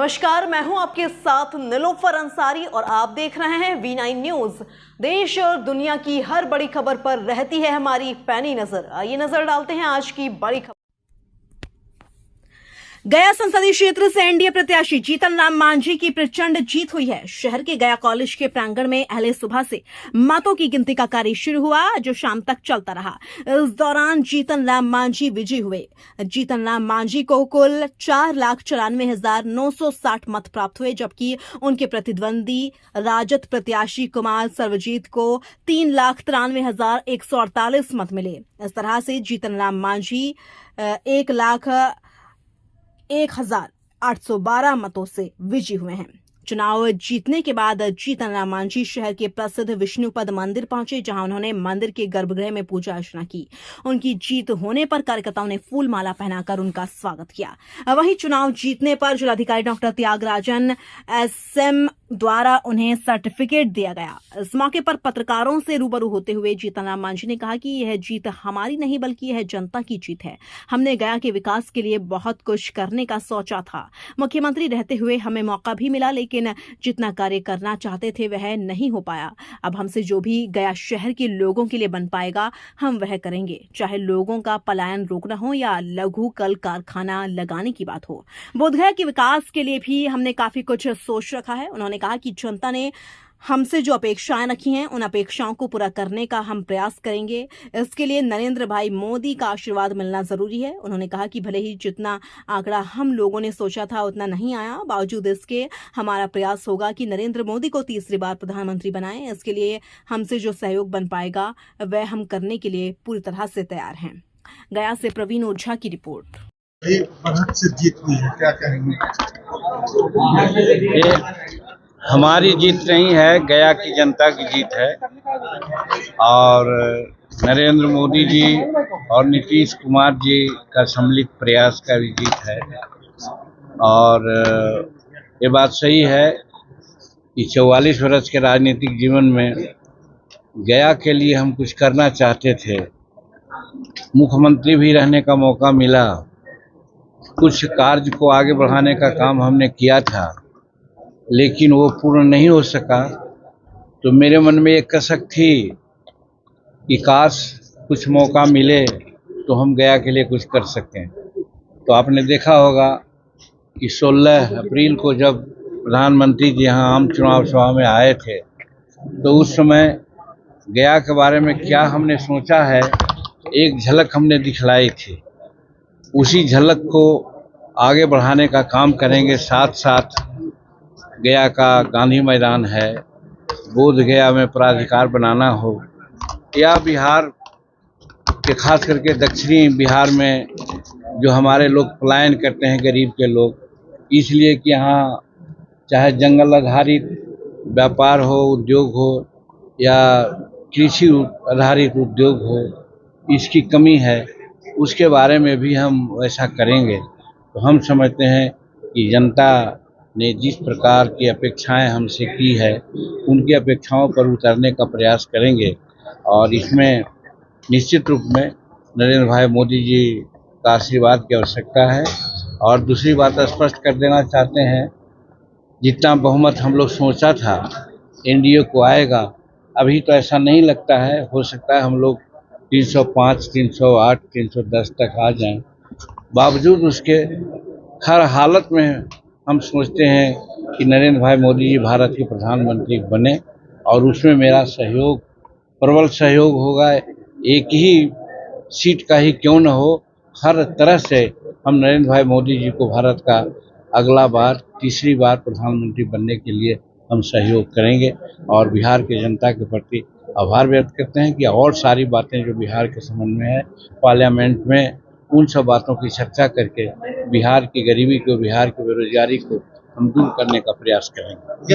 नमस्कार, मैं हूं आपके साथ निलोफर अंसारी और आप देख रहे हैं V9 न्यूज। देश और दुनिया की हर बड़ी खबर पर रहती है हमारी पैनी नजर। आइए नजर डालते हैं आज की बड़ी खबर। गया संसदीय क्षेत्र से एनडीए प्रत्याशी जीतन राम मांझी की प्रचंड जीत हुई है। शहर के गया कॉलेज के प्रांगण में अहले सुबह से मतों की गिनती का कार्य शुरू हुआ, जो शाम तक चलता रहा। इस दौरान जीतन राम मांझी विजयी हुए। जीतन राम मांझी को कुल 4,94,960 मत प्राप्त हुए, जबकि उनके प्रतिद्वंदी राजद प्रत्याशी कुमार सर्वजीत को 3,93,148 मत मिले। इस तरह से जीतन राम मांझी 1,01,812 मतों से विजयी हुए हैं। चुनाव जीतने के बाद जीतन राम मांझी शहर के प्रसिद्ध विष्णुपद मंदिर पहुंचे, जहां उन्होंने मंदिर के गर्भगृह में पूजा अर्चना की। उनकी जीत होने पर कार्यकर्ताओं ने फूल माला पहनाकर उनका स्वागत किया। वहीं चुनाव जीतने पर जिलाधिकारी डॉक्टर त्यागराजन SM द्वारा उन्हें सर्टिफिकेट दिया गया। इस मौके पर पत्रकारों से रूबरू होते हुए जीतन राम मांझी ने कहा कि यह जीत हमारी नहीं बल्कि यह जनता की जीत है। हमने गया के विकास के लिए बहुत कुछ करने का सोचा था। मुख्यमंत्री रहते हुए हमें मौका भी मिला, लेकिन जितना कार्य करना चाहते थे वह नहीं हो पाया। अब हमसे जो भी गया शहर के लोगों के लिए बन पाएगा हम वह करेंगे, चाहे लोगों का पलायन रोकना हो या लघु कल कारखाना लगाने की बात हो। बोधगया के विकास के लिए भी हमने काफी कुछ सोच रखा है। उन्होंने कहा कि जनता ने हमसे जो अपेक्षाएं रखी हैं उन अपेक्षाओं को पूरा करने का हम प्रयास करेंगे। इसके लिए नरेंद्र भाई मोदी का आशीर्वाद मिलना जरूरी है। उन्होंने कहा कि भले ही जितना आंकड़ा हम लोगों ने सोचा था उतना नहीं आया, बावजूद इसके हमारा प्रयास होगा कि नरेंद्र मोदी को तीसरी बार प्रधानमंत्री बनाएं। इसके लिए हमसे जो सहयोग बन पाएगा वह हम करने के लिए पूरी तरह से तैयार हैं। गया से प्रवीण ओझा की रिपोर्ट। बढ़त से जीत हुई है, क्या कहेंगे? हमारी जीत नहीं है, गया की जनता की जीत है और नरेंद्र मोदी जी और नीतीश कुमार जी का सम्मिलित प्रयास का भी जीत है। और ये बात सही है कि 44 वर्ष के राजनीतिक जीवन में गया के लिए हम कुछ करना चाहते थे। मुख्यमंत्री भी रहने का मौका मिला, कुछ कार्य को आगे बढ़ाने का काम हमने किया था, लेकिन वो पूर्ण नहीं हो सका। तो मेरे मन में एक कसक थी कि काश कुछ मौका मिले तो हम गया के लिए कुछ कर सकें। तो आपने देखा होगा कि 16 अप्रैल को जब प्रधानमंत्री जी यहाँ आम चुनाव सभा में आए थे, तो उस समय गया के बारे में क्या हमने सोचा है, एक झलक हमने दिखलाई थी। उसी झलक को आगे बढ़ाने का काम करेंगे। साथ साथ गया का गांधी मैदान है, बोध गया में प्राधिकार बनाना हो, या बिहार के खास करके दक्षिणी बिहार में जो हमारे लोग पलायन करते हैं, गरीब के लोग, इसलिए कि यहाँ चाहे जंगल आधारित व्यापार हो, उद्योग हो या कृषि आधारित उद्योग हो, इसकी कमी है। उसके बारे में भी हम ऐसा करेंगे। तो हम समझते हैं कि जनता ने जिस प्रकार की अपेक्षाएं हमसे की है, उनकी अपेक्षाओं पर उतरने का प्रयास करेंगे। और इसमें निश्चित रूप में नरेंद्र भाई मोदी जी का आशीर्वाद की आवश्यकता है। और दूसरी बात स्पष्ट कर देना चाहते हैं, जितना बहुमत हम लोग सोचा था एनडीए को आएगा, अभी तो ऐसा नहीं लगता है। हो सकता है हम लोग 305, 308, 310 तक आ जाएं। बावजूद उसके हर हालत में हम सोचते हैं कि नरेंद्र भाई मोदी जी भारत के प्रधानमंत्री बने, और उसमें मेरा सहयोग, प्रबल सहयोग होगा। एक ही सीट का ही क्यों न हो, हर तरह से हम नरेंद्र भाई मोदी जी को भारत का अगला बार, तीसरी बार प्रधानमंत्री बनने के लिए हम सहयोग करेंगे। और बिहार की जनता के प्रति आभार व्यक्त करते हैं कि और सारी बातें जो बिहार के संबंध में है, पार्लियामेंट में उन सब बातों की चर्चा करके बिहार की गरीबी को, बिहार की बेरोजगारी को हम दूर करने का प्रयास करेंगे।